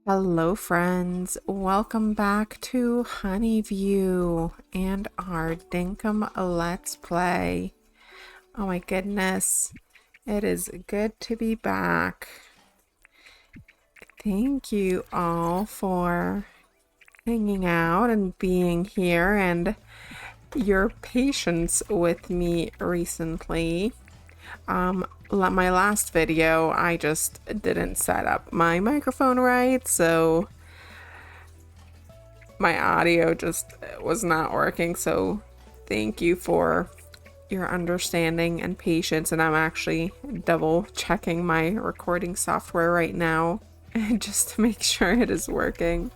Hello, friends. Welcome back to Honeyview and our Dinkum Let's Play. Oh my goodness, it is good to be back. Thank you all for hanging out and being here and your patience with me recently. My last video, I just didn't set up my microphone right, so my audio just was not working. So thank you for your understanding and patience. And I'm actually double checking my recording software right now just to make sure it is working.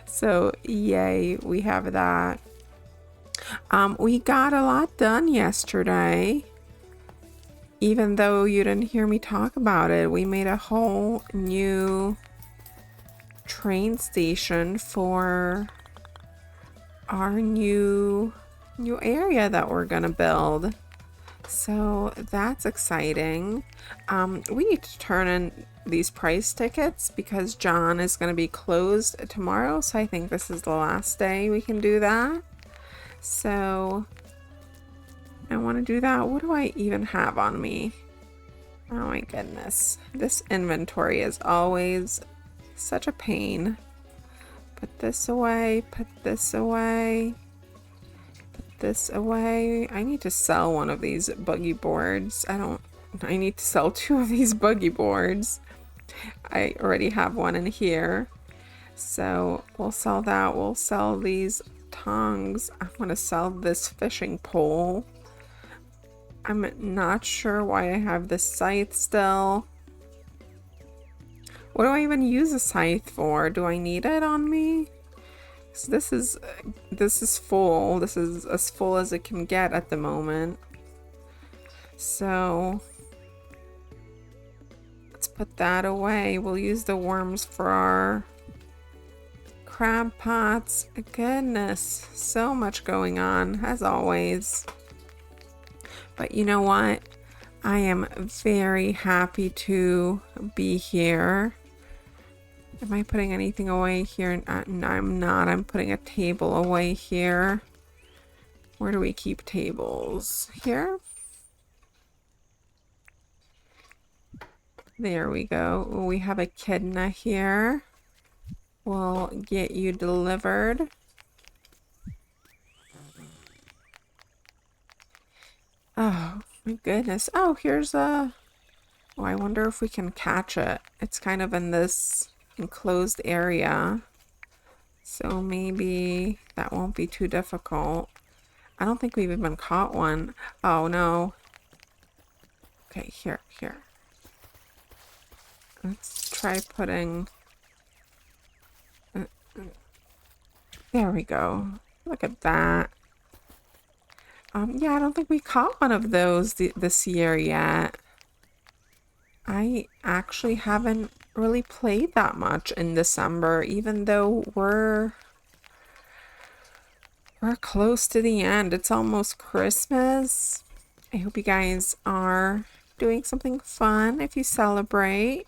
So yay, we have that. We got a lot done yesterday. Even though you didn't hear me talk about it, we made a whole new train station for our new area that we're gonna build. So that's exciting. We need to turn in these price tickets because John is going to be closed tomorrow, so I think this is the last day we can do that. So I want to do that. What do I even have on me? Oh my goodness, this inventory is always such a pain. Put this away, put this away, put this away. I need to sell one of these buggy boards. I need to sell two of these buggy boards. I already have one in here. So we'll sell that. We'll sell these tongs. I want to sell this fishing pole. I'm not sure why I have this scythe still. What do I even use a scythe for? Do I need it on me? So this is full. This is as full as it can get at the moment. So let's put that away. We'll use the worms for our crab pots. Goodness, so much going on as always. But you know what? I am very happy to be here. Am I putting anything away here? No, I'm not. I'm putting a table away here. Where do we keep tables? Here? There we go. We have a echidna here. We'll get you delivered. Oh my goodness. Oh, here's a... Oh, I wonder if we can catch it. It's kind of in this enclosed area. So maybe that won't be too difficult. I don't think we've even caught one. Oh no. Okay, here. Let's try putting... There we go. Look at that. Yeah, I don't think we caught one of those this year yet. I actually haven't really played that much in December, even though we're close to the end. It's almost Christmas. I hope you guys are doing something fun if you celebrate.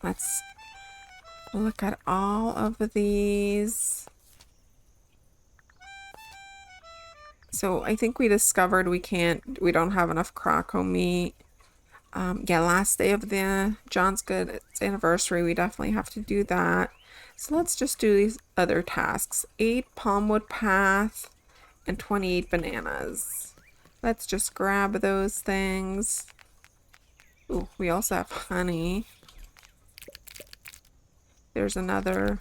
Let's look at all of these. So I think we discovered we don't have enough croco meat. Yeah, last day of the John's Good anniversary, we definitely have to do that. So let's just do these other tasks. 8 palmwood path and 28 bananas. Let's just grab those things. Ooh, we also have honey. There's another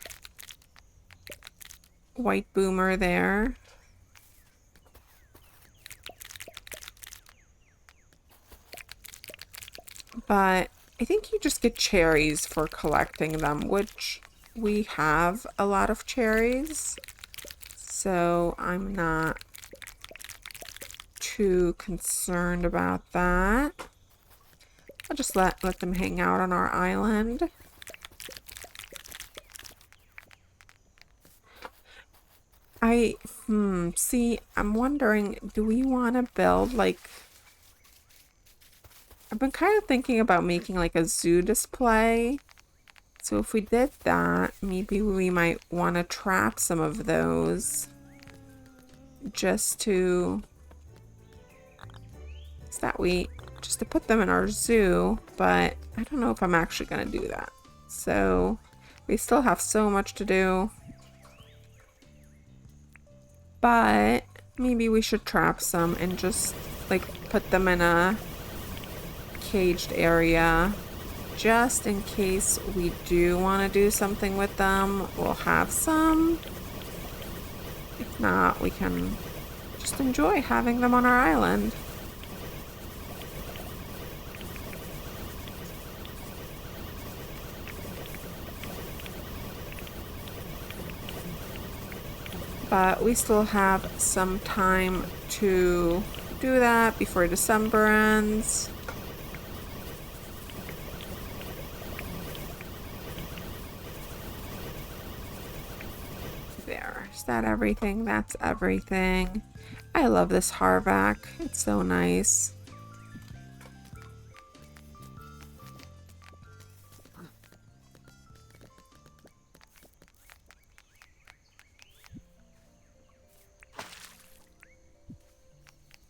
white boomer there. But I think you just get cherries for collecting them, which we have a lot of cherries. So I'm not too concerned about that. I'll just let them hang out on our island. See, I'm wondering, do we want to build like... I've been kind of thinking about making like a zoo display So if we did that, maybe we might want to trap some of those just to put them in our zoo, but I don't know if I'm actually going to do that. So we still have so much to do, but maybe we should trap some and just like put them in a caged area just in case we do want to do something with them. We'll have some. If not, we can just enjoy having them on our island. But we still have some time to do that before December ends. There. Is that everything? That's everything. I love this Harvac. It's so nice.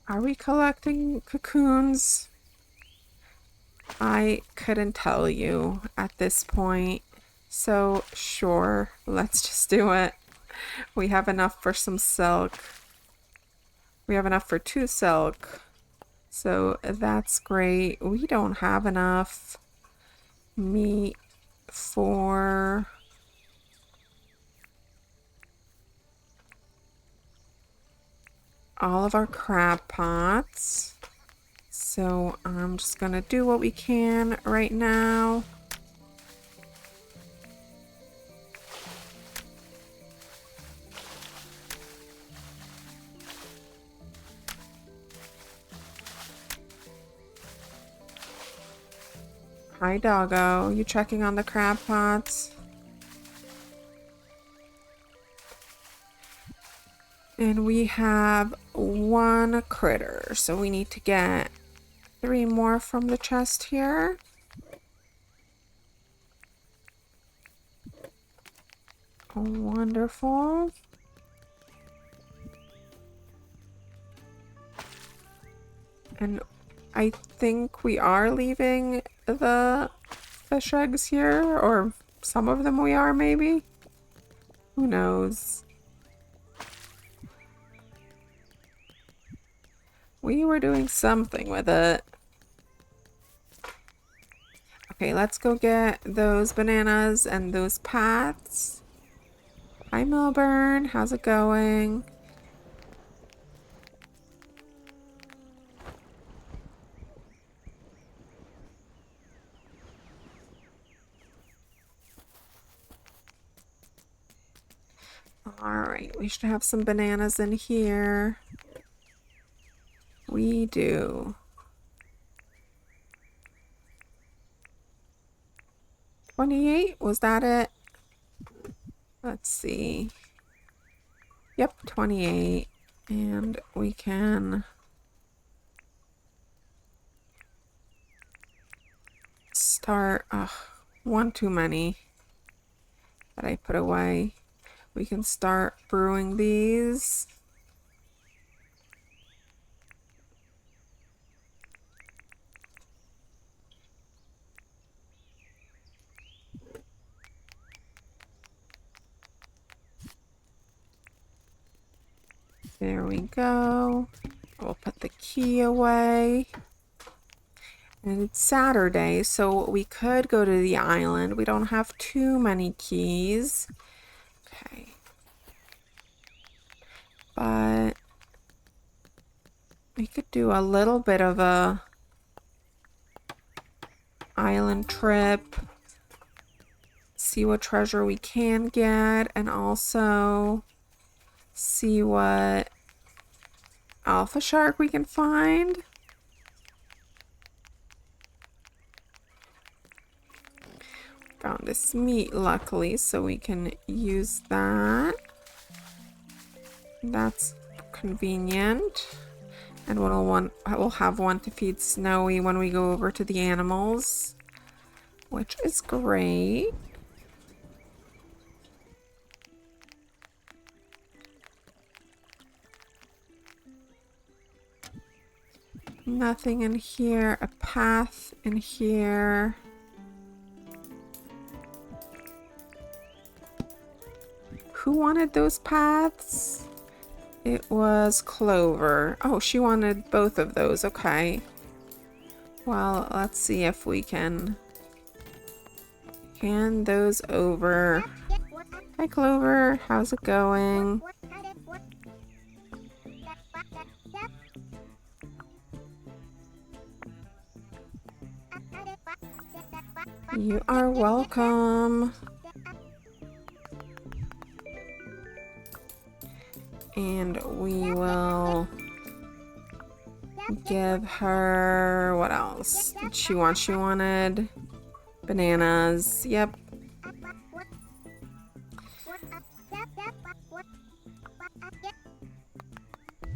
Are we collecting cocoons? I couldn't tell you at this point. So sure, let's just do it. We have enough for some silk. We have enough for 2 silk. So that's great. We don't have enough meat for all of our crab pots. So I'm just gonna do what we can right now. Hi doggo, you checking on the crab pots? And we have 1 critter, so we need to get 3 more from the chest here. Oh, wonderful. And I think we are leaving the fish eggs here, or some of them we are maybe. Who knows? We were doing something with it. Okay, let's go get those bananas and those paths. Hi Milburn, how's it going? Alright, we should have some bananas in here. We do. 28? Was that it? Let's see. Yep, 28. And we can start. Ugh, 1 too many that I put away. We can start brewing these. There we go. We'll put the key away. And it's Saturday, so we could go to the island. We don't have too many keys. Okay. But we could do a little bit of a island trip. See what treasure we can get, and also see what alpha shark we can find. Found this meat luckily, so we can use that. That's convenient. And we'll have one to feed Snowy when we go over to the animals, which is great. Nothing in here. A path in here. Who wanted those paths? It was Clover. Oh, she wanted both of those. Okay. Well, let's see if we can hand those over. Hi, Clover. How's it going? You are welcome. And we will give her, what else did she want? She wanted bananas. Yep.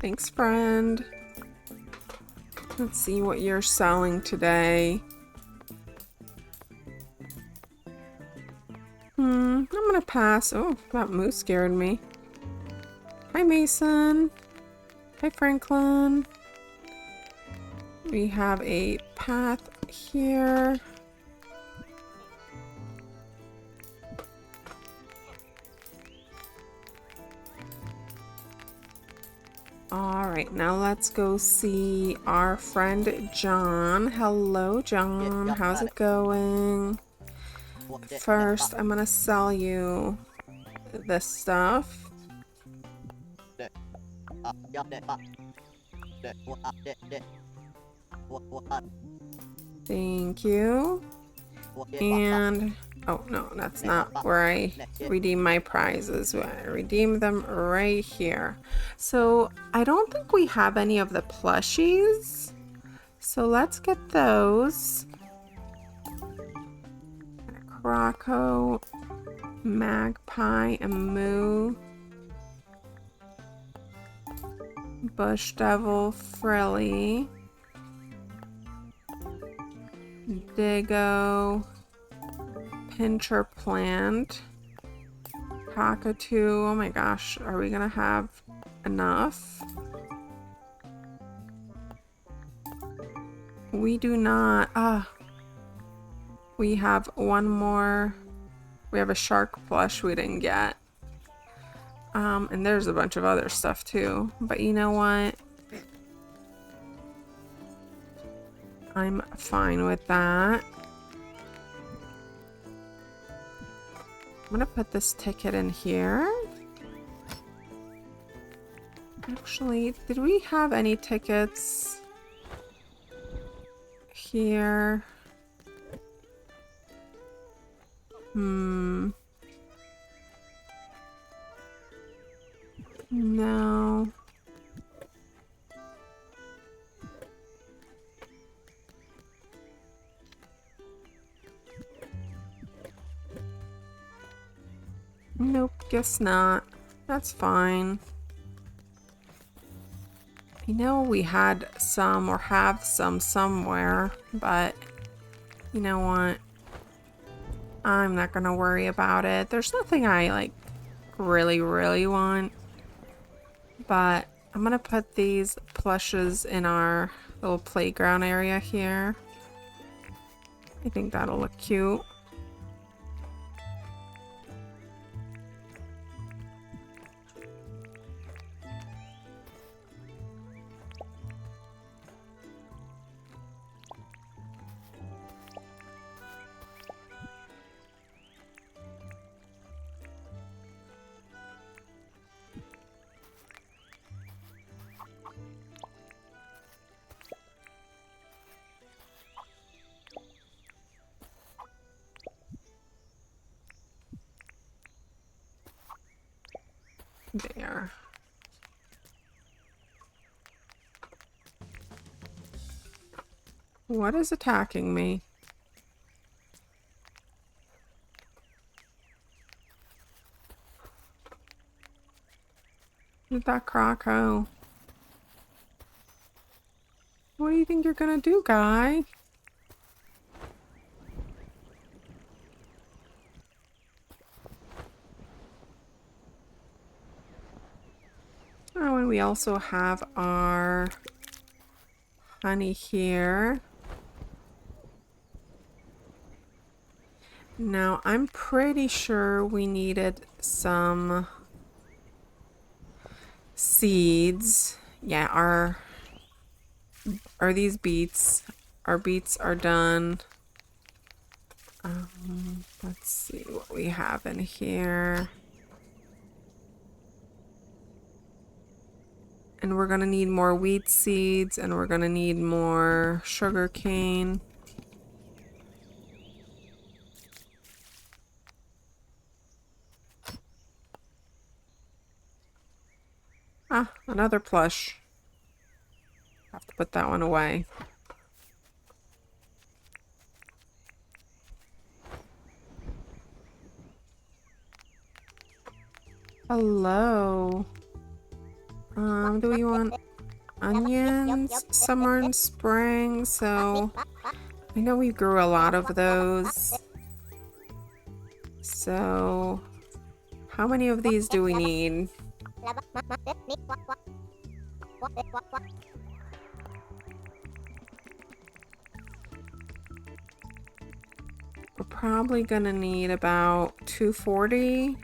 Thanks, friend. Let's see what you're selling today. I'm gonna pass. Oh, that moose scared me. Hi, Mason. Hi, Franklin. We have a path here. All right, now let's go see our friend John. Hello, John. How's it going? First, I'm gonna sell you this stuff. Thank you. And oh no, that's not where I redeem my prizes. I redeem them right here. So I don't think we have any of the plushies. So let's get those. Croco, Magpie, and Moo. Bush Devil, Frilly. Diggo, Pincher Plant, Cockatoo. Oh my gosh, are we gonna have enough? We do not. We have one more. We have a shark plush we didn't get. And there's a bunch of other stuff too. But you know what? I'm fine with that. I'm gonna put this ticket in here. Actually, did we have any tickets here? No. Nope, guess not. That's fine. I know we had some or have some somewhere, but you know what? I'm not gonna worry about it. There's nothing I like really want, but I'm gonna put these plushes in our little playground area here. I think that'll look cute. There. What is attacking me? Look at that Croco. What do you think you're gonna do, guy? Oh, and we also have our honey here. Now, I'm pretty sure we needed some seeds. Yeah, are these beets? Our beets are done. Let's see what we have in here. And we're gonna need more wheat seeds, and we're gonna need more sugar cane. Ah, another plush. Have to put that one away. Hello. Do we want onions? Summer and spring, so I know we grew a lot of those. So how many of these do we need? We're probably gonna need about 240,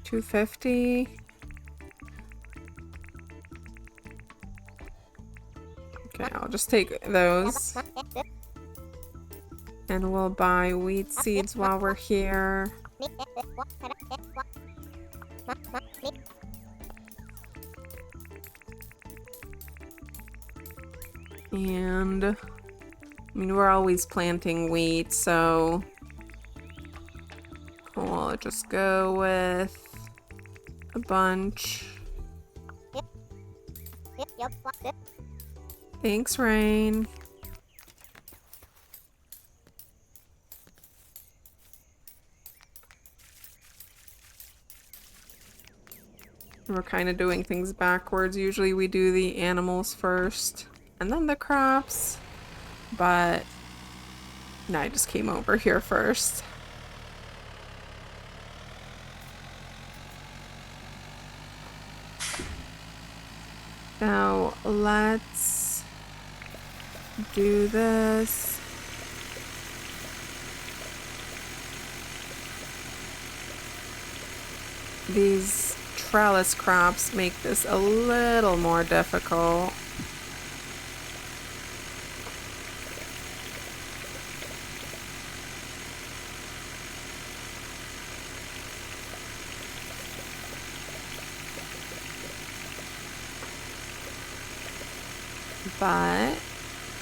250. Okay, I'll just take those. And we'll buy wheat seeds while we're here. And I mean, we're always planting wheat, so we'll just go with a bunch. Thanks, Rain. We're kind of doing things backwards. Usually we do the animals first and then the crops, but no, I just came over here first. Now let's do this. These trellis crops make this a little more difficult. But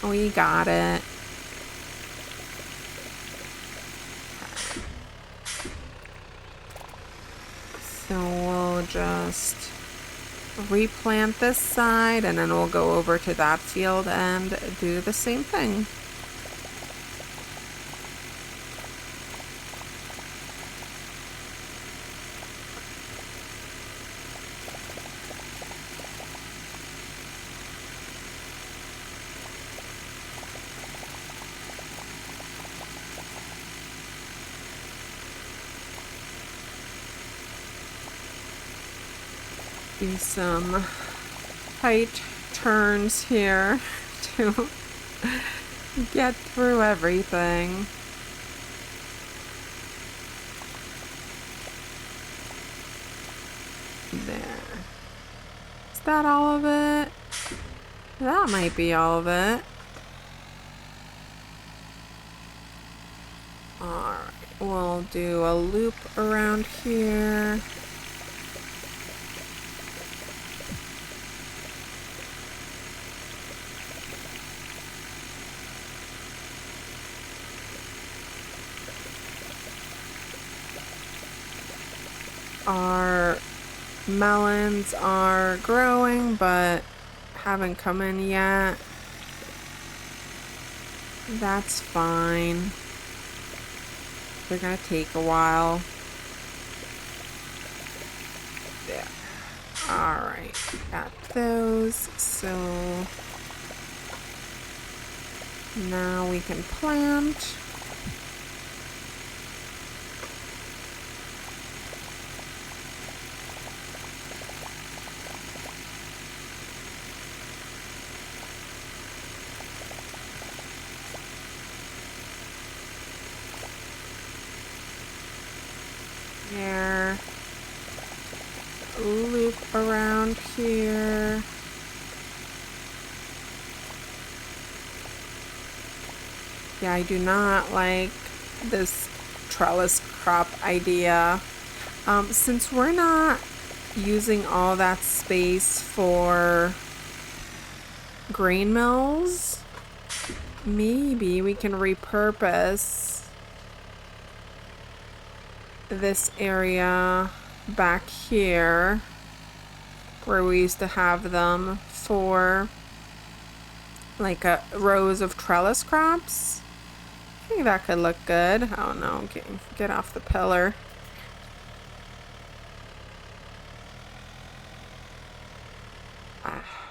we got it. So we'll just replant this side and then we'll go over to that field and do the same thing. Do some tight turns here to get through everything. There. Is that all of it? That might be all of it. Alright, we'll do a loop around here. Our melons are growing, but haven't come in yet. That's fine. They're gonna take a while. There. Alright, got those. So now we can plant. here. Loop around here. Yeah, I do not like this trellis crop idea. Since we're not using all that space for grain mills, maybe we can repurpose this area back here where we used to have them for like rows of trellis crops. I think that could look good. Oh no, okay, get off the pillar.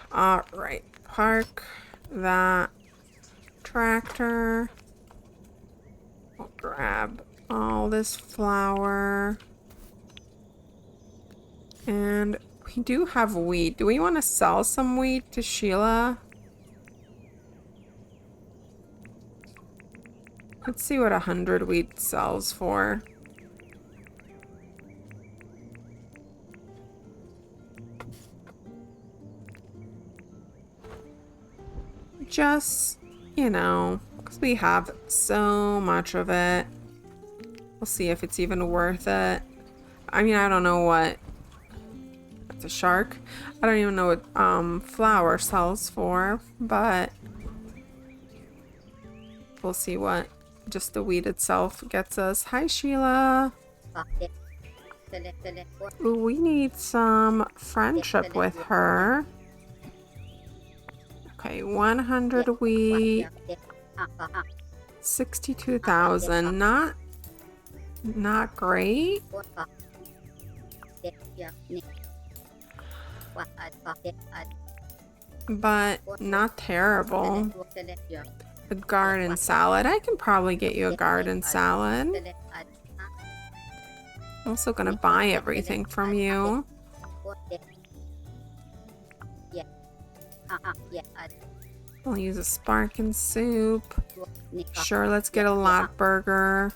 All right, park that tractor. We'll grab all this flour. And we do have wheat. Do we want to sell some wheat to Sheila? Let's see what 100 wheat sells for. Just, you know, because we have so much of it. We'll see if it's even worth it. I mean, I don't know what... That's a shark. I don't even know what flour sells for, but we'll see what just the wheat itself gets us. Hi, Sheila. Ooh, we need some friendship with her. Okay, 100 wheat. 62,000. Not great. But not terrible. A garden salad. I can probably get you a garden salad. I'm also gonna buy everything from you. I'll use a sparkin soup. Sure, let's get a lot burger.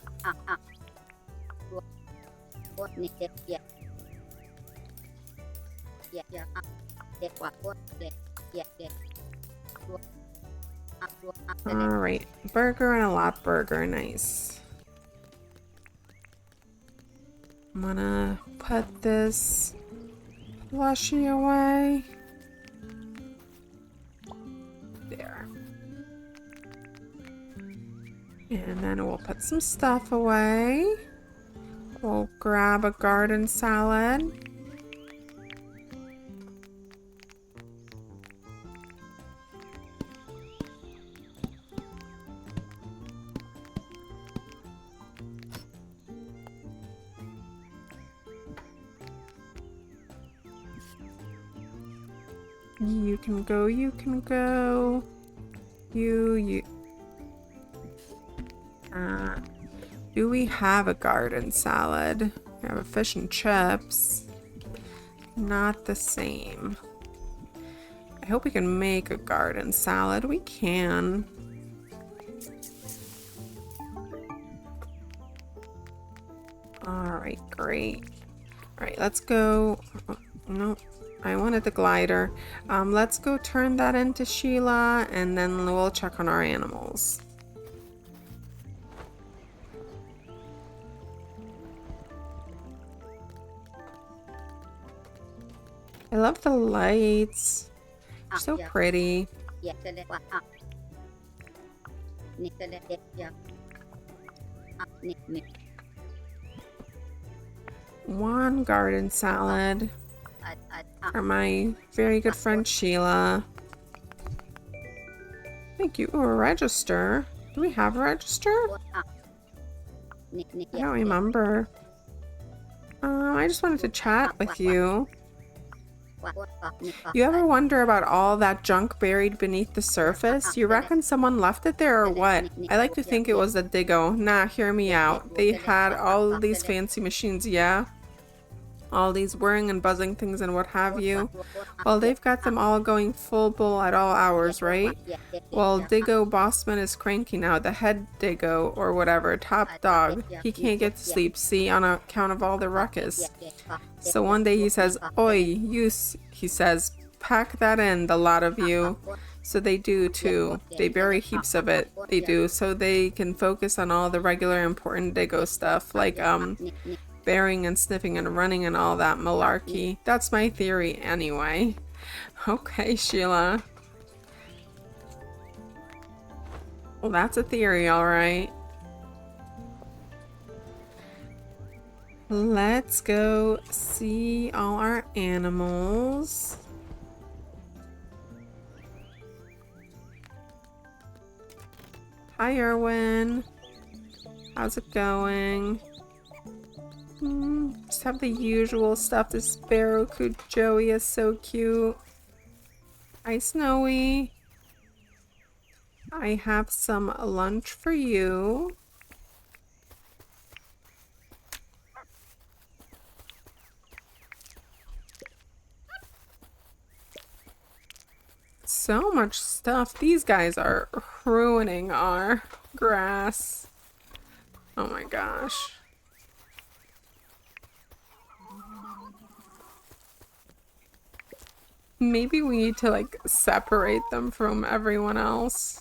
Alright, burger and a lot burger, nice. I'm gonna put this plushie away. There. And then we'll put some stuff away. We'll grab a garden salad. You can go, you can go. You. Do we have a garden salad? We have a fish and chips. Not the same. I hope we can make a garden salad. We can. Alright, great. Alright, let's go. Oh, no. I wanted the glider. Let's go turn that into Sheila, and then we'll check on our animals. I love the lights. They're so pretty. One garden salad for my very good friend Sheila. Thank you. Oh, a register. Do we have a register? I don't remember. I just wanted to chat with you. You ever wonder about all that junk buried beneath the surface? You reckon someone left it there or what? I like to think it was a Diggo. Nah, hear me out. They had all these fancy machines, yeah? all these whirring and buzzing things and what have you. Well, they've got them all going full bull at all hours, right? Well, Diggo Bossman is cranky now. The head Diggo, or whatever, top dog, he can't get to sleep, see, on account of all the ruckus. So one day he says, "Oi, he says, pack that in, the lot of you." So they do too. They bury heaps of it. They do, so they can focus on all the regular important Diggo stuff, like bearing and sniffing and running and all that malarkey. That's my theory anyway. Okay, Sheila. Well, that's a theory, alright. Let's go see all our animals. Hi, Erwin. How's it going? Just have the usual stuff. This Barracuda Joey is so cute. Hi, Snowy. I have some lunch for you. So much stuff. These guys are ruining our grass. Oh my gosh. Maybe we need to like separate them from everyone else.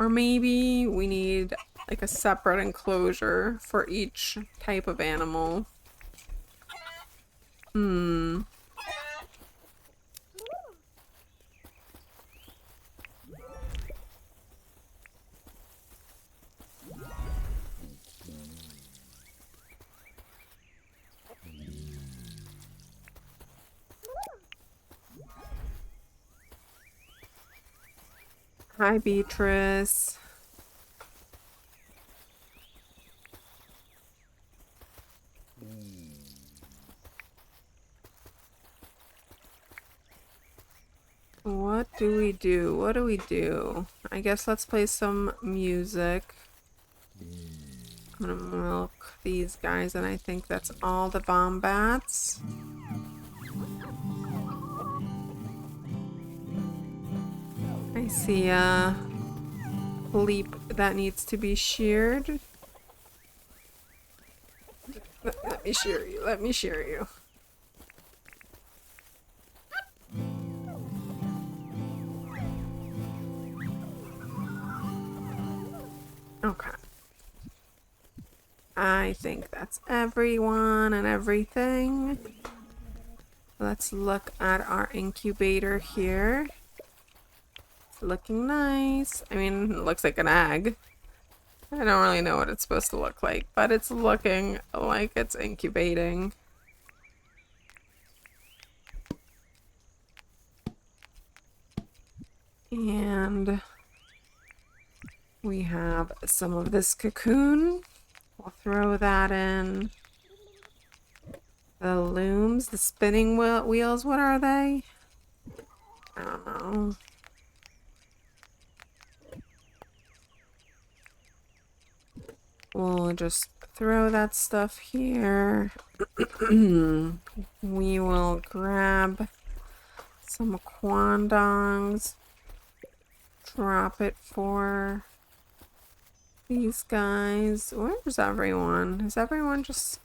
Or maybe we need like a separate enclosure for each type of animal. Hi, Beatrice. What do we do? What do we do? I guess let's play some music. I'm gonna milk these guys, and I think that's all the wombats. I see a leap that needs to be sheared. Let me shear you. Let me shear you. Okay. I think that's everyone and everything. Let's look at our incubator here. It's looking nice. I mean, it looks like an egg. I don't really know what it's supposed to look like, but it's looking like it's incubating. And we have some of this cocoon. We'll throw that in. The looms, the spinning wheels, what are they? I don't know. We'll just throw that stuff here. We will grab some quandongs. Drop it for these guys. Where's everyone? Is everyone just...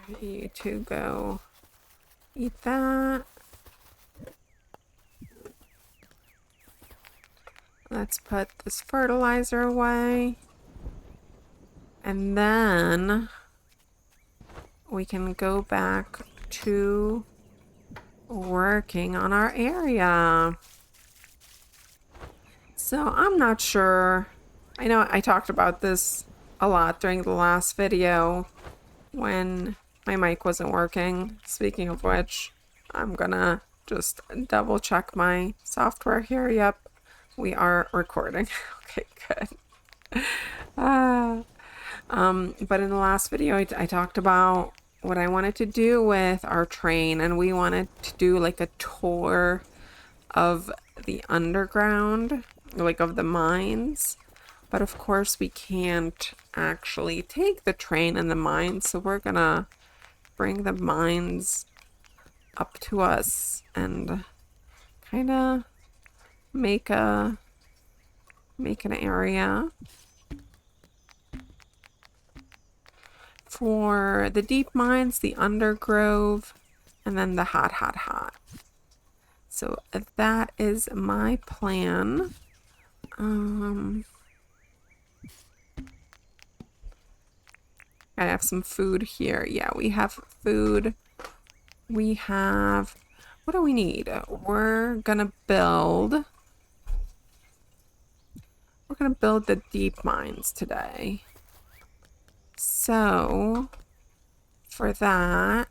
Here, you two go eat that. Let's put this fertilizer away. And then we can go back to working on our area. So I'm not sure. I know I talked about this a lot during the last video when my mic wasn't working. Speaking of which, I'm gonna just double check my software here. Yep, we are recording. Okay, good. But in the last video, I talked about what I wanted to do with our train, and we wanted to do like a tour of the underground, like of the mines. But of course we can't actually take the train and the mines, so we're gonna bring the mines up to us and kind of make an area for the deep mines, the undergrove, and then the hot. So that is my plan. I have some food here. Yeah, we have food. We have, what do we need? We're gonna build the deep mines today. So for that,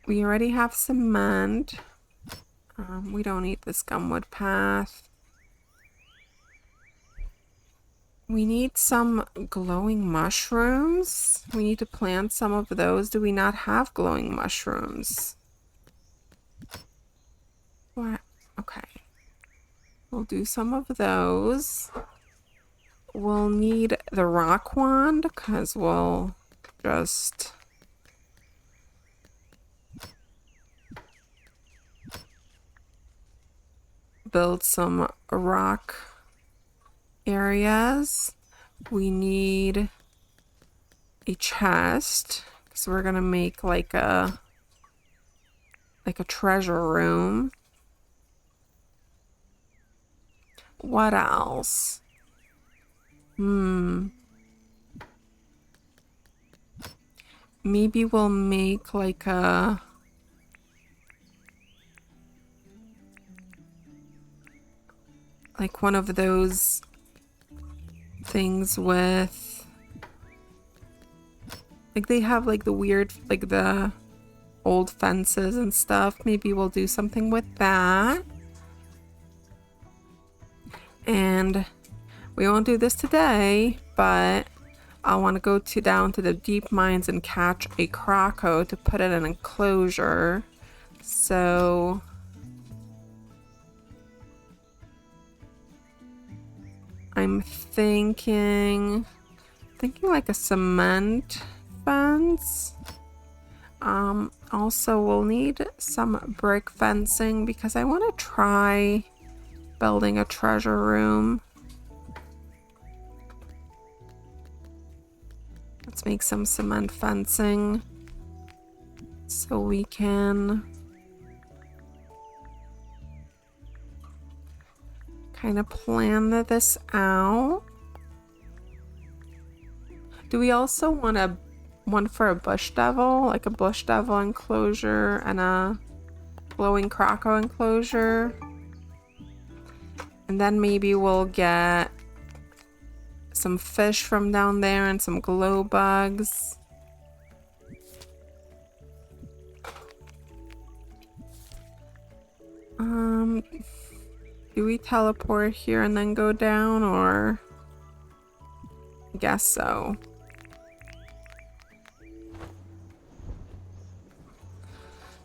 we already have cement. We don't need this gumwood path. We need some glowing mushrooms. We need to plant some of those. Do we not have glowing mushrooms? What? Okay. We'll do some of those. We'll need the rock wand because we'll just build some rock areas. We need a chest because we're gonna make like a treasure room. What else? Maybe we'll make like one of those things with, like, they have like the weird, like the old fences and stuff. Maybe we'll do something with that. And we won't do this today, but I want to go down to the deep mines and catch a croco to put in an enclosure. So I'm thinking like a cement fence. Also we'll need some brick fencing because I want to try building a treasure room. Let's make some cement fencing so we can kind of plan this out. Do we also want one for a bush devil, like a bush devil enclosure and a glowing croco enclosure? And then maybe we'll get some fish from down there and some glow bugs. Do we teleport here and then go down, or? I guess so.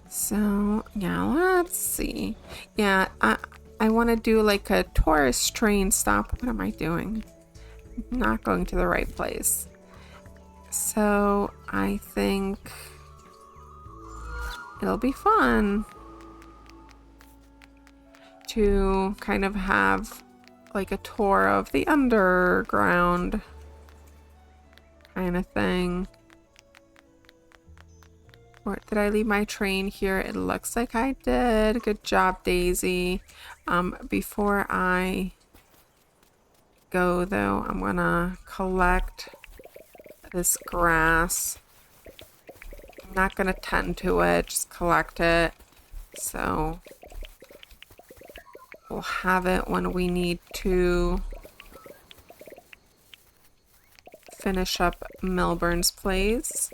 So yeah, let's see. Yeah, I want to do like a tourist train stop. What am I doing? I'm not going to the right place. So I think it'll be fun to kind of have like a tour of the underground kind of thing. Or did I leave my train here? It looks like I did. Good job, Daisy. Before I go though, I'm gonna collect this grass. I'm not gonna tend to it, just collect it. So we'll have it when we need to finish up Milburn's place.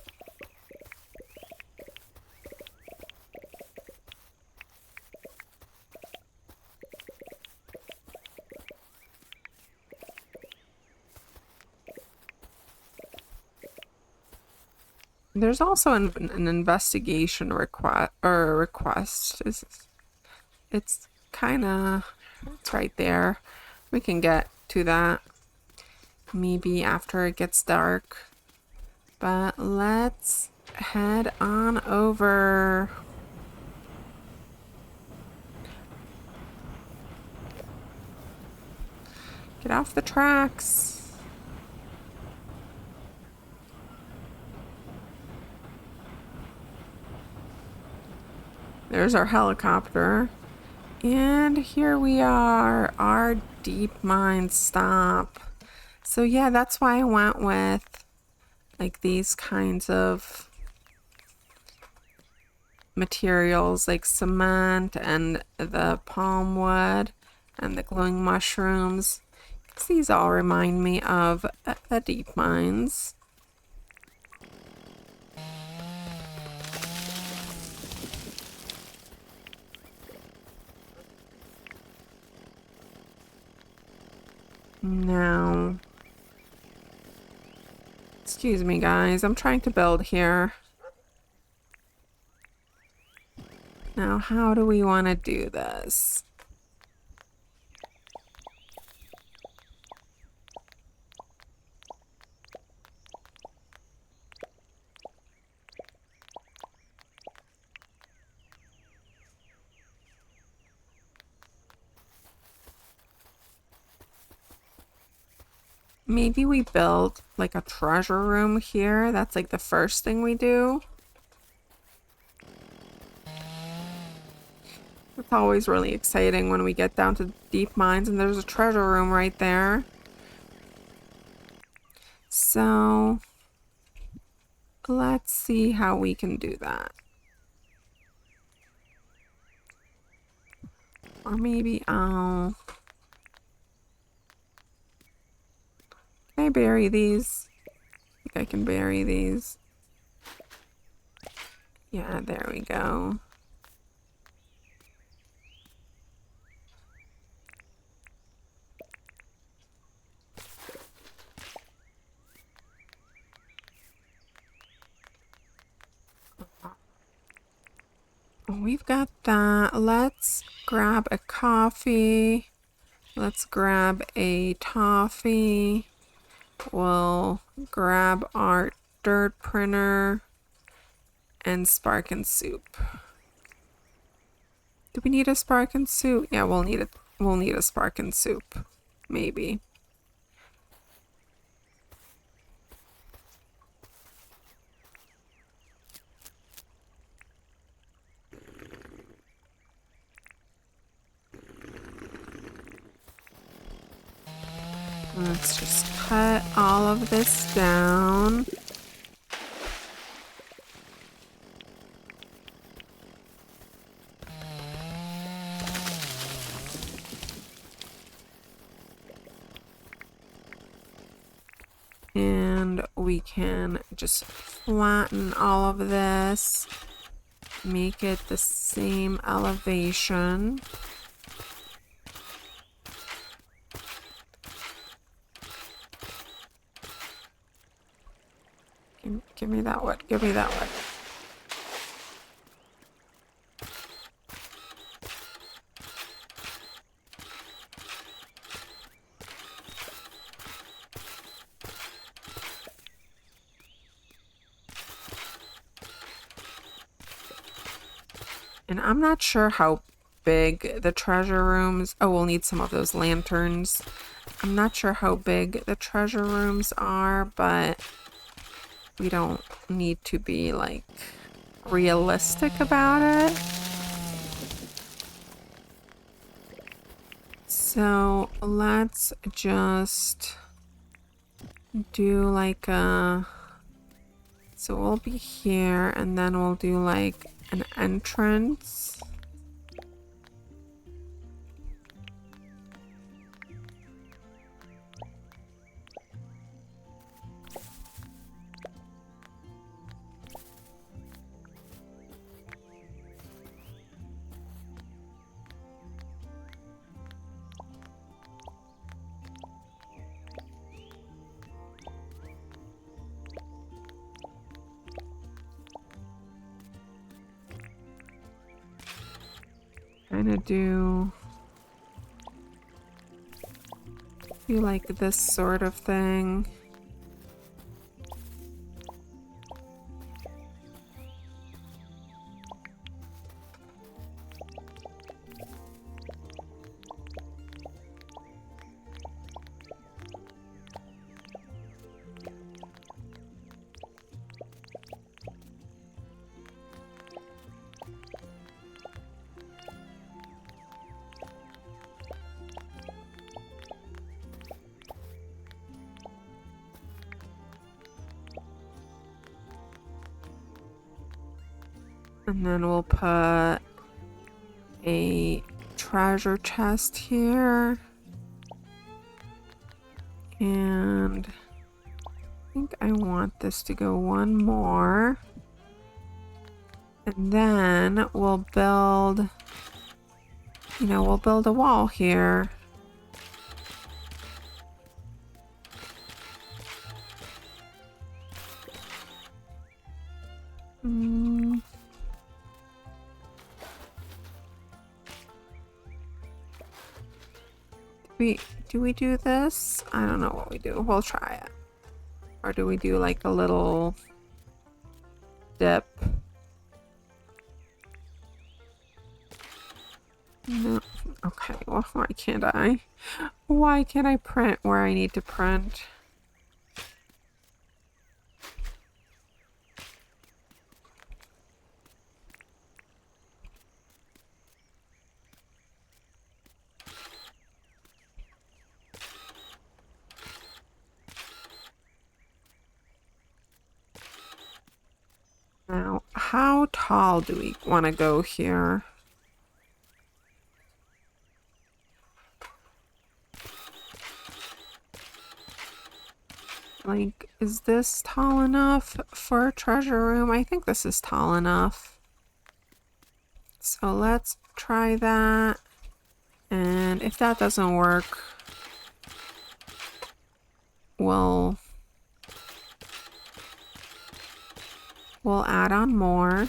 There's also an investigation request. It's kind of, it's right there. We can get to that maybe after it gets dark. But let's head on over. Get off the tracks. There's our helicopter. And here we are, our deep mine stop. So yeah, that's why I went with like these kinds of materials like cement and the palm wood and the glowing mushrooms. These all remind me of the deep mines. Now, excuse me guys, I'm trying to build here. Now, how do we want to do this? Maybe we build like a treasure room here. That's like the first thing we do. It's always really exciting when we get down to deep mines and there's a treasure room right there. So let's see how we can do that. Or maybe I'll... Can I bury these? I think I can bury these. Yeah, there we go. We've got that. Let's grab a coffee. Let's grab a toffee. We'll grab our dirt printer and spark and soup. Do we need a spark and soup? Yeah, we'll need it. We'll need a spark and soup. Maybe. Let's just cut all of this down. And we can just flatten all of this, make it the same elevation. Give me that wood, give me that wood. And I'm not sure how big the treasure rooms... Oh, we'll need some of those lanterns. I'm not sure how big the treasure rooms are, but we don't need to be, like, realistic about it. So let's just do like a... So we'll be here, and then we'll do like an entrance. Trying to do... You like this sort of thing? And then we'll put a treasure chest here. And I think I want this to go one more. And then we'll build, we'll build a wall here. Do we do this? I don't know what we do. We'll try it. Or do we do like a little dip? No. Okay, well, why can't I? Why can't I print where I need to print? Now, how tall do we want to go here? Like, is this tall enough for a treasure room? I think this is tall enough. So let's try that. And if that doesn't work, we'll add on more.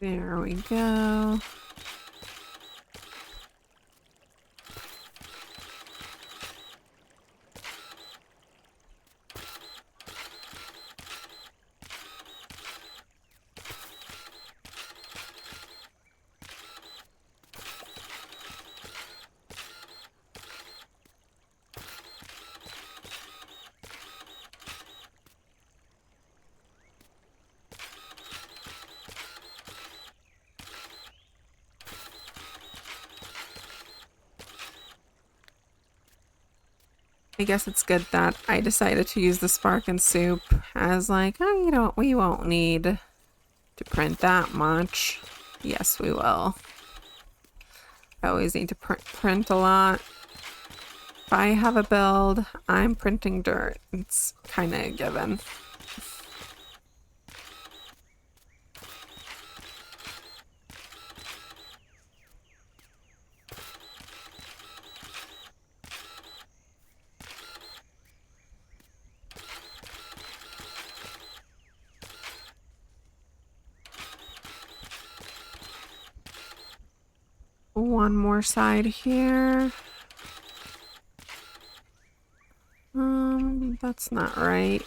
There we go. I guess it's good that I decided to use the spark and soup as like, oh, we won't need to print that much. Yes, we will. I always need to print a lot. If I have a build, I'm printing dirt. It's kind of a given. One more side here. That's not right.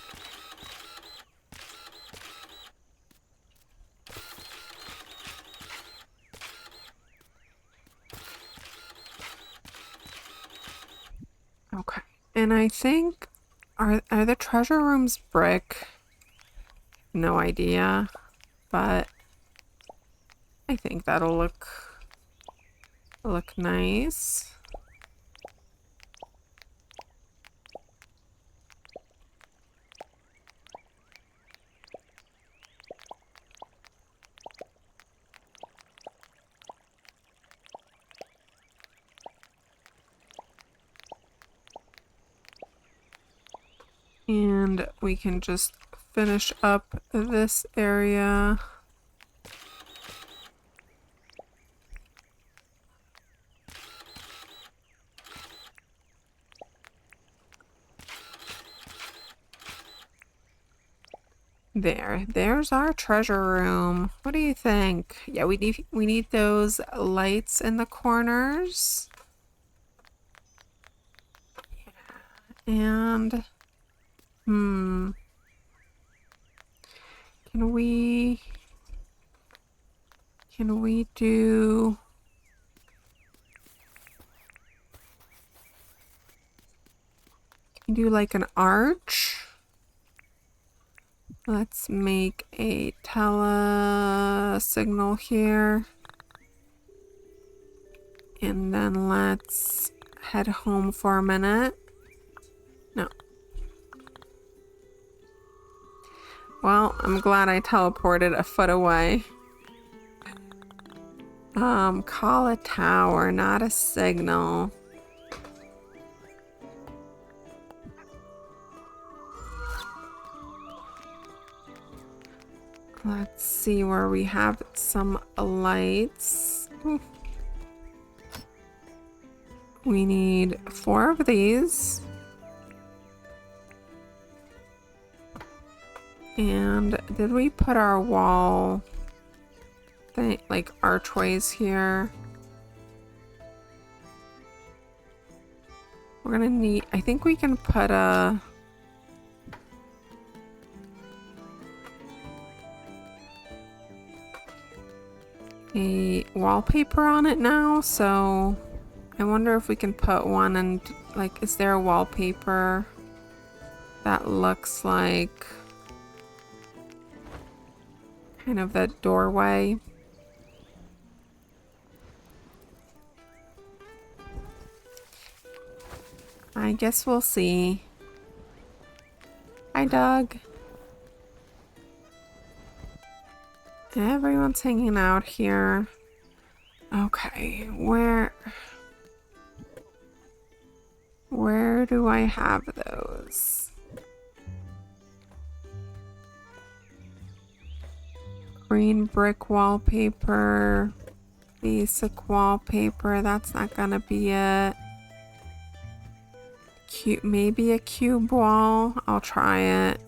Okay. And I think are the treasure rooms brick? No idea, but I think that'll look nice. And we can just finish up this area. There's our treasure room. What do you think? Yeah, we need those lights in the corners. And can we do like an arch? Let's make a tele signal here. And then let's head home for a minute. No. Well, I'm glad I teleported a foot away. Call a tower, not a signal. Let's see where we have some lights. We need 4 of these. And did we put our wall thing, like archways here? We're gonna need, I think we can put a wallpaper on it now, so I wonder if we can put one. And like, is there a wallpaper that looks like kind of the doorway? I guess we'll see. Hi, Doug. Everyone's hanging out here. Okay, where do I have those? Green brick wallpaper, basic wallpaper, that's not gonna be it. Cute, maybe a cube wall, I'll try it.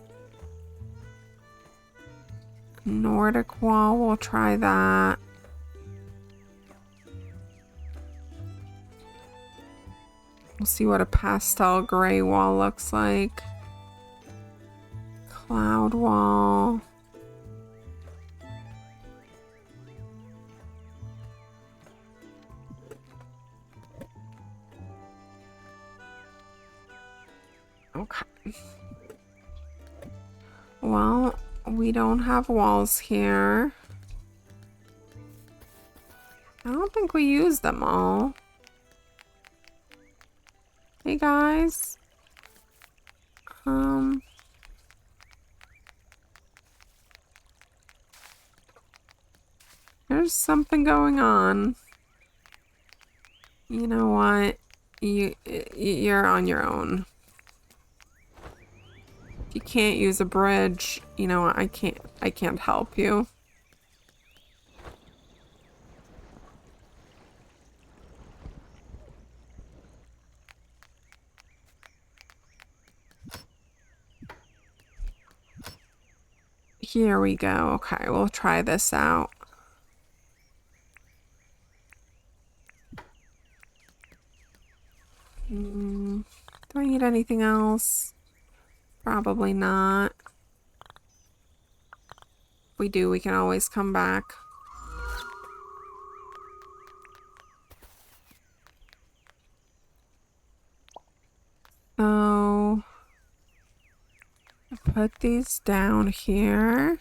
Nordic wall, we'll try that. We'll see what a pastel gray wall looks like. Cloud wall. Okay. Well, we don't have walls here. I don't think we used them all. Hey guys. There's something going on. You know what? You're on your own. If you can't use a bridge, you know what? I can't help you. Here we go. Okay, we'll try this out. Do I need anything else? Probably not. If we do, we can always come back. So, put these down here.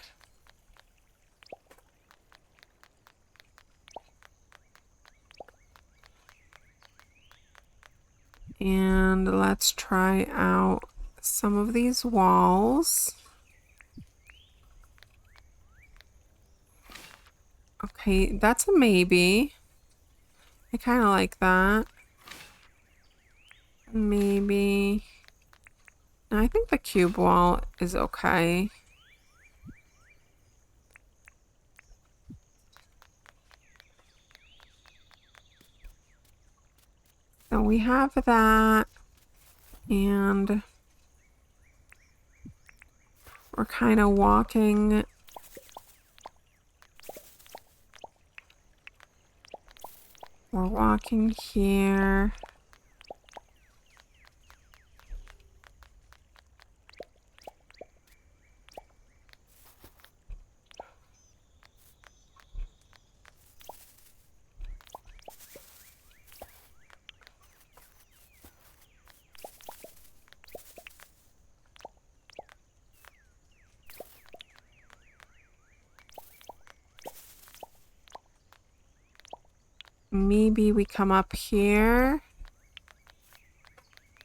And let's try out some of these walls. Okay, that's a maybe. I kind of like that. Maybe. I think the cube wall is okay. So we have that, and we're kind of walking. We're walking here. Maybe we come up here.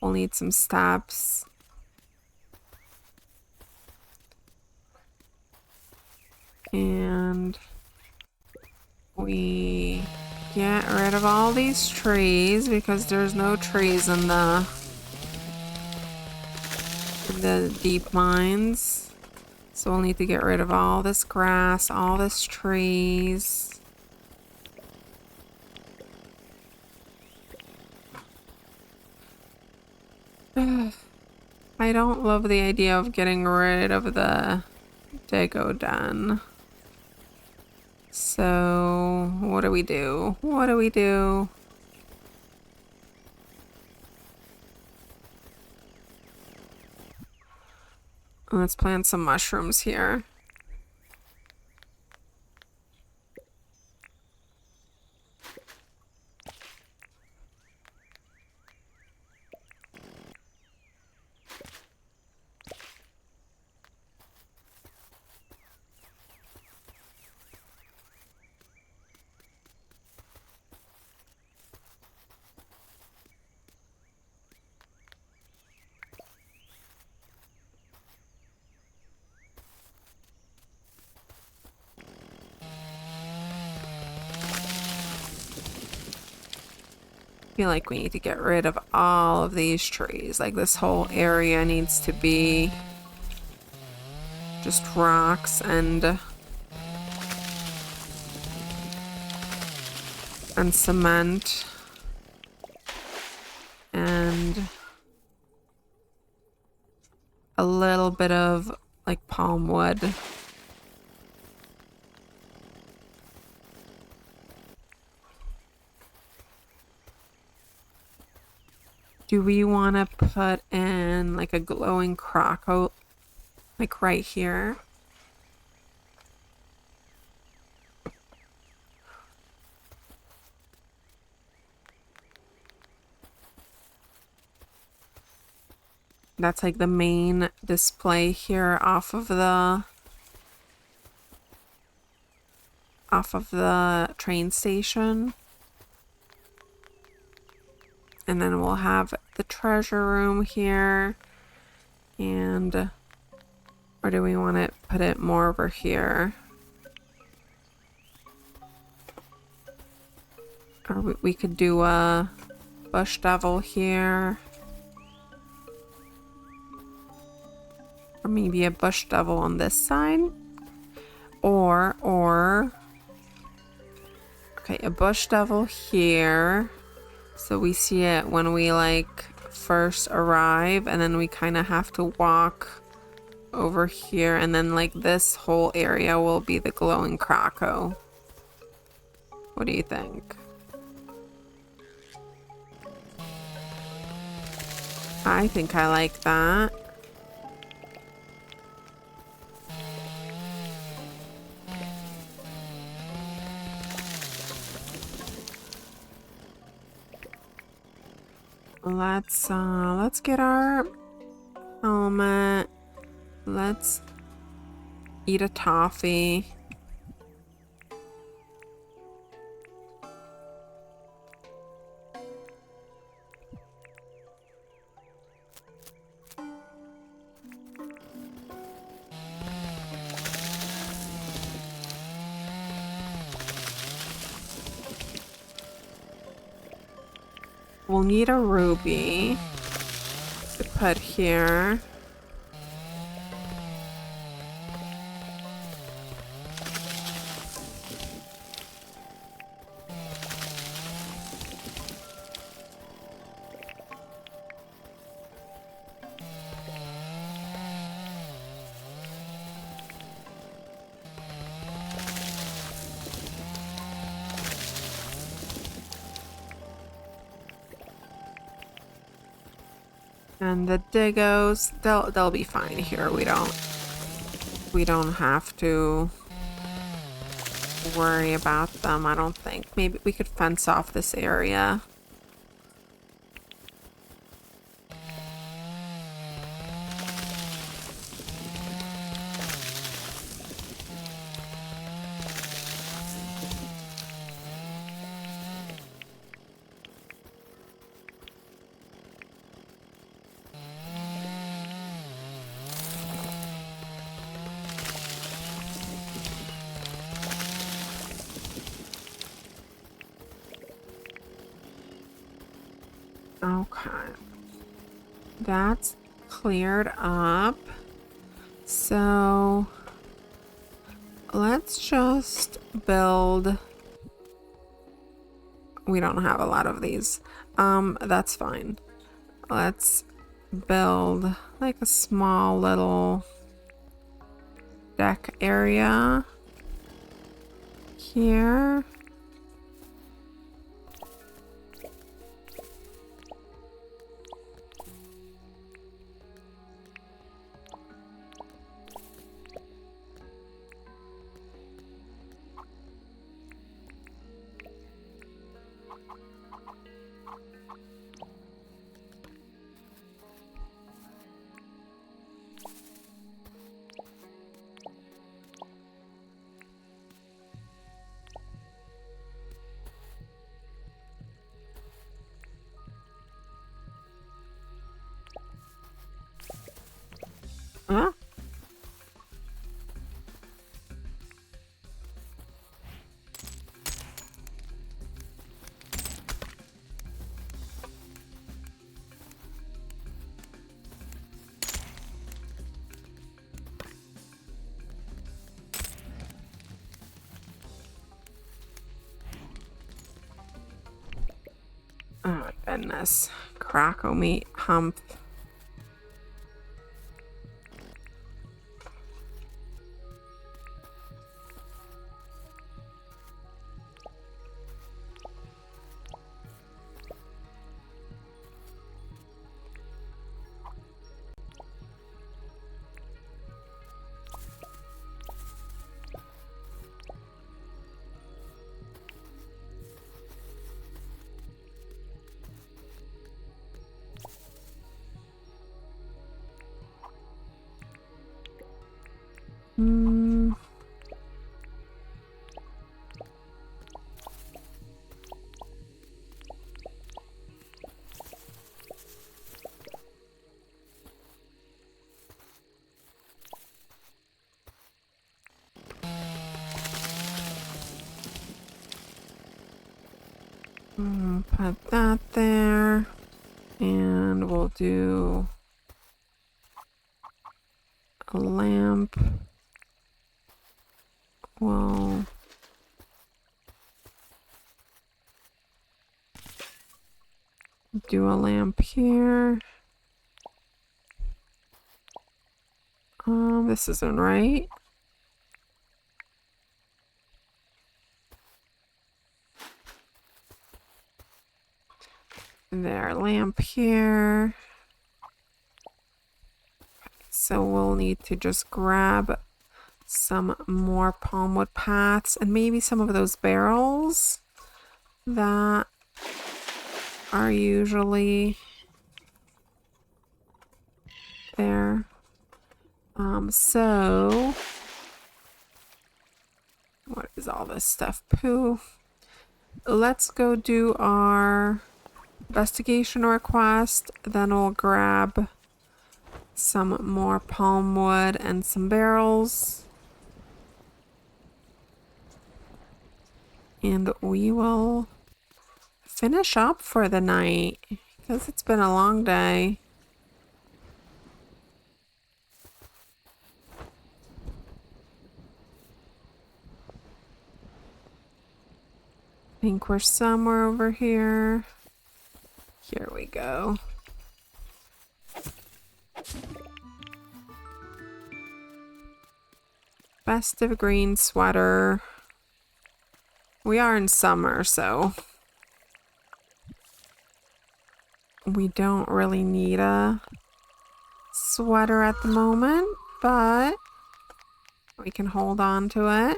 We'll need some steps. And we get rid of all these trees because there's no trees in the deep mines. So we'll need to get rid of all this grass, all this trees. I don't love the idea of getting rid of the Dago den. So, what do we do? What do we do? Let's plant some mushrooms here. I feel like we need to get rid of all of these trees. Like this whole area needs to be just rocks and cement and a little bit of like palm wood. Do we want to put in like a glowing croco like right here? That's like the main display here off of the train station. And then we'll have the treasure room here. And or do we want to put it more over here? Or we could do a bush devil here. Or maybe a bush devil on this side. Or okay, a bush devil here. So we see it when we like first arrive, and then we kind of have to walk over here, and then like this whole area will be the glowing croco. What do you think? I think I like that. Let's get our helmet. Let's eat a toffee. We'll need a ruby to put here. And the Diggos, they'll be fine here. We don't have to worry about them, I don't think. Maybe we could fence off this area. Okay. That's cleared up. So let's just build. We don't have a lot of these. That's fine. Let's build like a small little deck area here. Huh? Oh my goodness. Croco meat hump. Hmm. Put that there. And we'll do a lamp. We'll do a lamp here. This isn't right. There, lamp here. So we'll need to just grab some more palmwood paths and maybe some of those barrels that are usually there. So what is all this stuff? Poo. Let's go do our investigation request. Then we'll grab some more palm wood and some barrels. And we will finish up for the night because it's been a long day. I think we're somewhere over here. Here we go. Festive green sweater. We are in summer, so We don't really need a sweater at the moment, but we can hold on to it.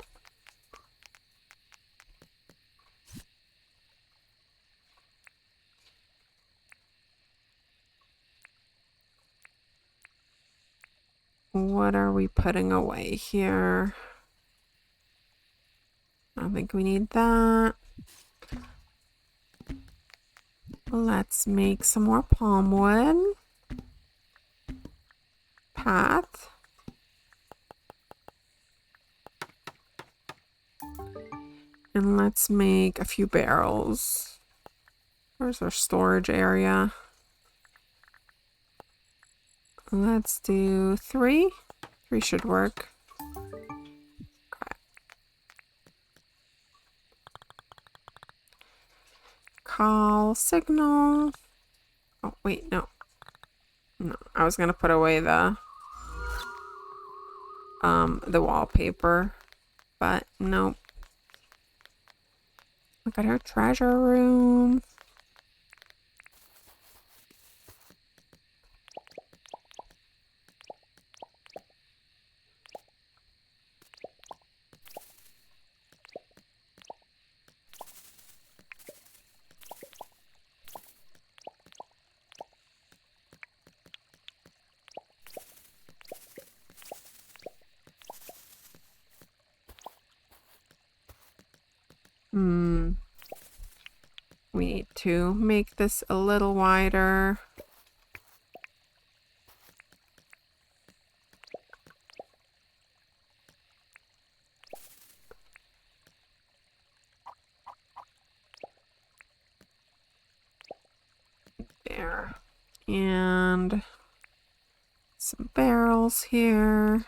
What are we putting away here? I don't think we need that. Let's make some more palm wood. Path. And let's make a few barrels. Where's our storage area? Let's do 3. 3 should work. Okay. Call signal. Oh, wait, no. No, I was gonna put away the wallpaper, but nope. Look at her treasure room. We need to make this a little wider. There. And some barrels here.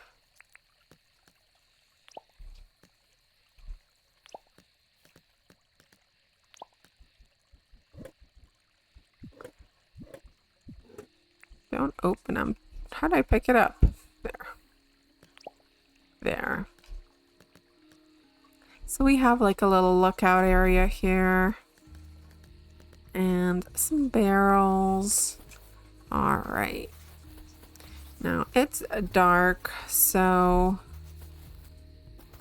Don't open them. How do I pick it up? There. There. So we have like a little lookout area here. And some barrels. All right. Now it's dark, so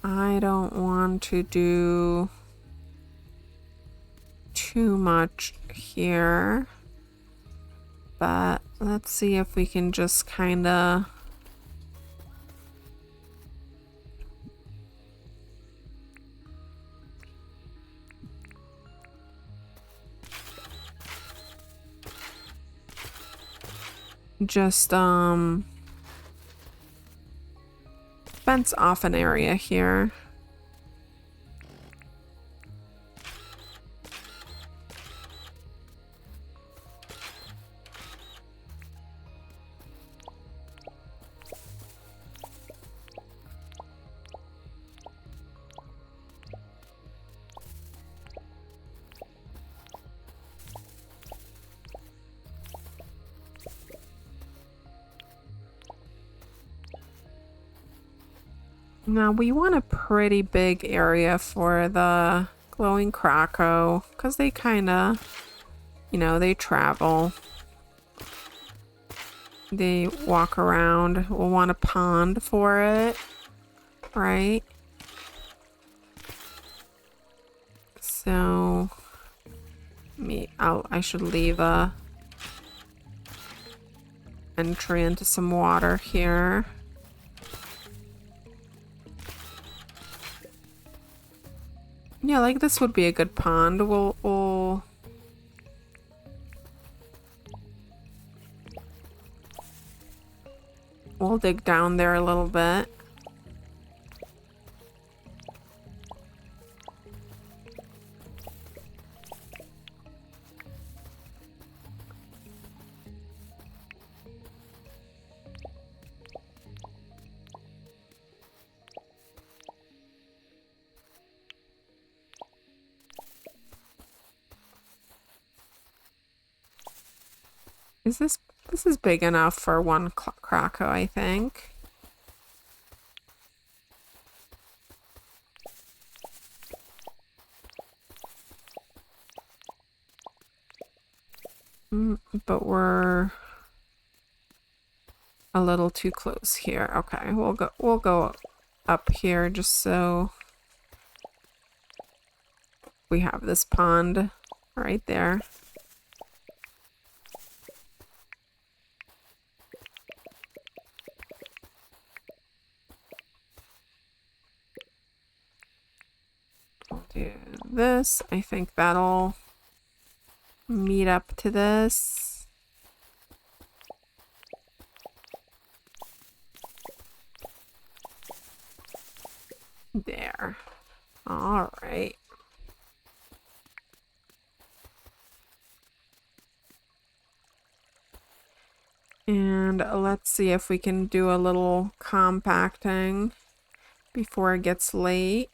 I don't want to do too much here. But let's see if we can just kind of fence off an area here. Now we want a pretty big area for the glowing Krakow because they kind of, they travel. They walk around. We'll want a pond for it, right? So, I should leave a entry into some water here. Yeah, like this would be a good pond. We'll dig down there a little bit. This is big enough for one Krakow, I think. But we're a little too close here. Okay, we'll go up here just so we have this pond right there. We'll do this. I think that'll meet up to this. There. All right. And let's see if we can do a little compacting before it gets late.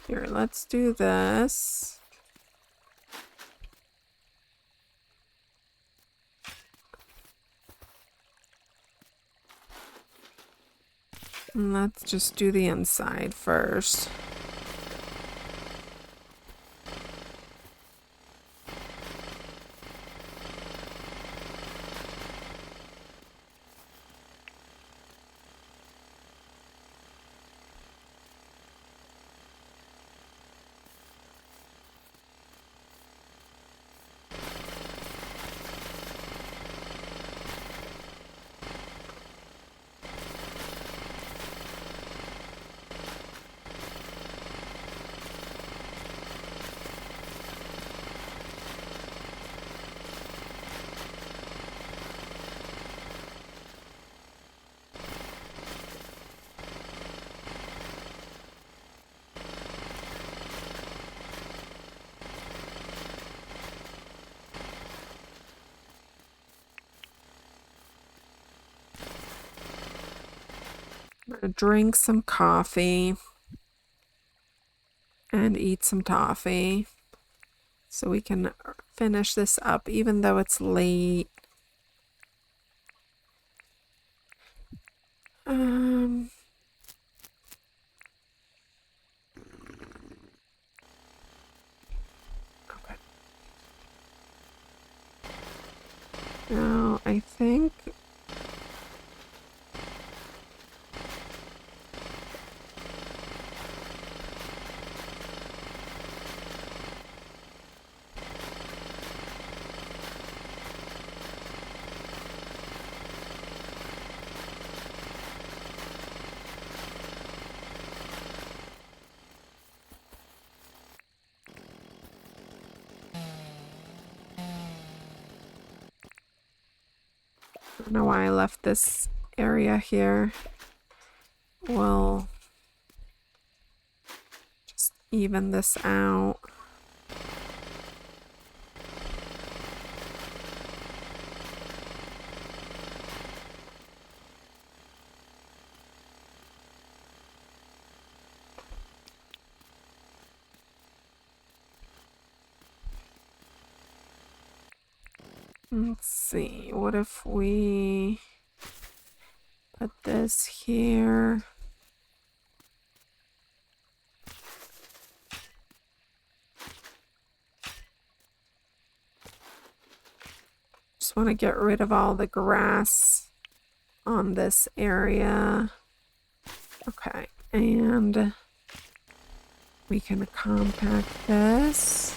Here, let's do this. And let's just do the inside first. I'm gonna drink some coffee and eat some toffee so we can finish this up even though it's late. Okay. Now I think I don't know why I left this area here. We'll just even this out. Let's see, what if we put this here? Just want to get rid of all the grass on this area. Okay, and we can compact this.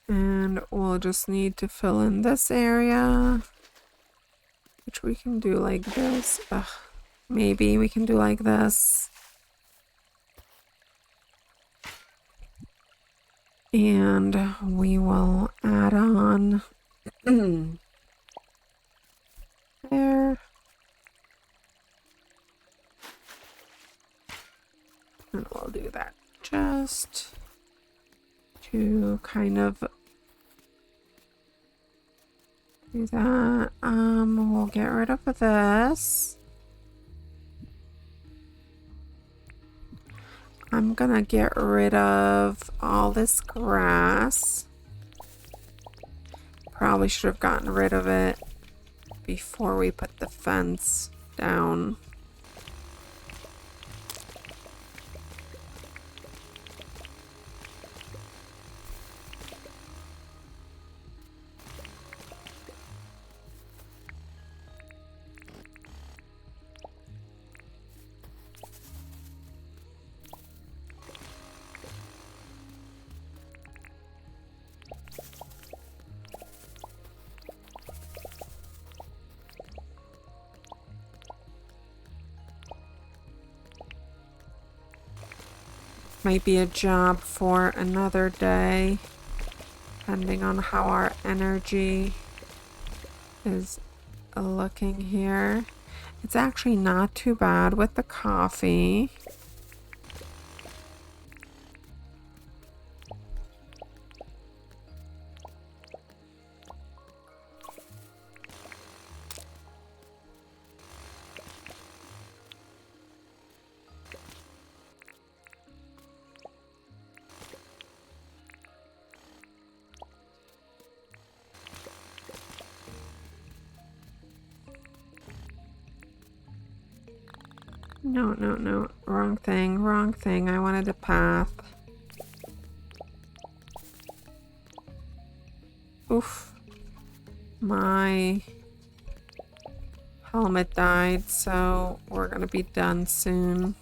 And we'll just need to fill in this area, which we can do like this. Maybe we can do like this. And we will add on there. And we'll do that just to kind of Do that. We'll get rid of this. I'm gonna get rid of all this grass. Probably should have gotten rid of it before we put the fence down. Might be a job for another day, depending on how our energy is looking here. It's actually not too bad with the coffee. No. Wrong thing. I wanted a path. Oof. My helmet died, so we're gonna be done soon.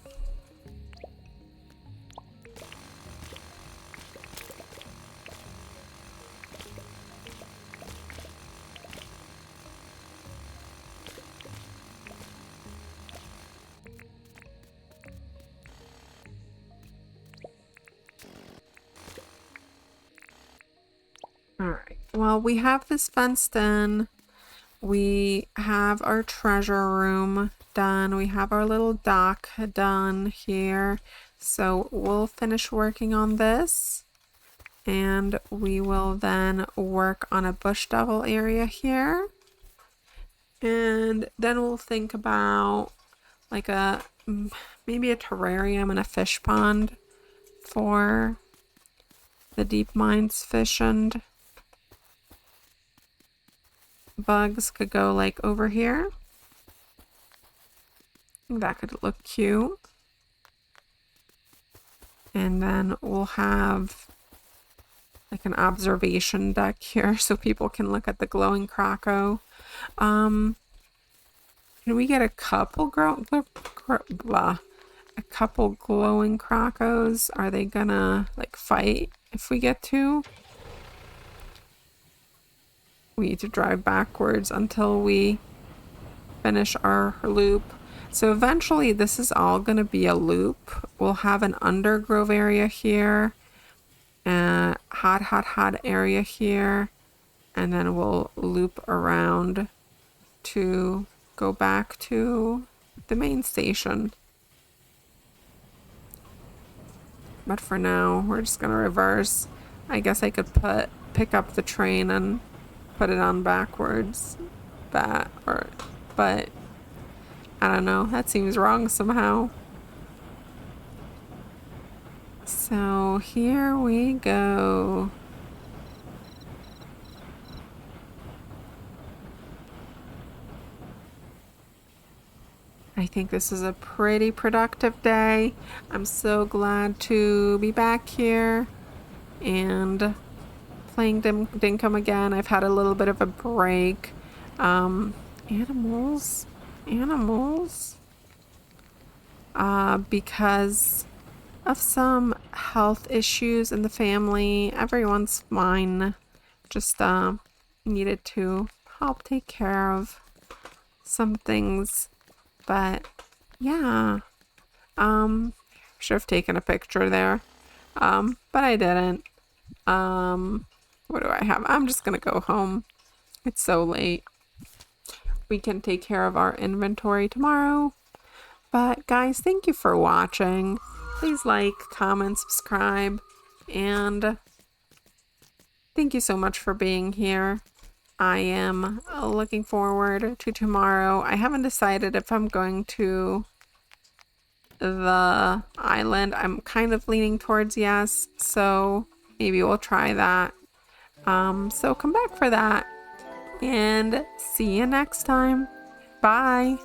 Alright, well, we have this fenced in. We have our treasure room done. We have our little dock done here. So we'll finish working on this. And we will then work on a bush devil area here. And then we'll think about like maybe a terrarium and a fish pond for the deep mines fish, and bugs could go like over here. That could look cute. And then we'll have like an observation deck here so people can look at the glowing croco. Can we get a couple a couple glowing crocos? Are they gonna like fight if we get to? We need to drive backwards until we finish our loop. So eventually this is all going to be a loop. We'll have an undergrove area here, hot area here, and then we'll loop around to go back to the main station. But for now, we're just going to reverse. I guess I could pick up the train and put it on backwards. But I don't know, that seems wrong somehow. So here we go. I think this is a pretty productive day. I'm so glad to be back here and playing Dinkum again. I've had a little bit of a break. Animals. Because of some health issues in the family. Everyone's fine. Just needed to help take care of some things. But yeah, should have taken a picture there, but I didn't. What do I have? I'm just gonna go home. It's so late. We can take care of our inventory tomorrow. But guys, thank you for watching. Please like, comment, subscribe, and thank you so much for being here. I am looking forward to tomorrow. I haven't decided if I'm going to the island. I'm kind of leaning towards yes, so maybe we'll try that. So come back for that, and see you next time. Bye.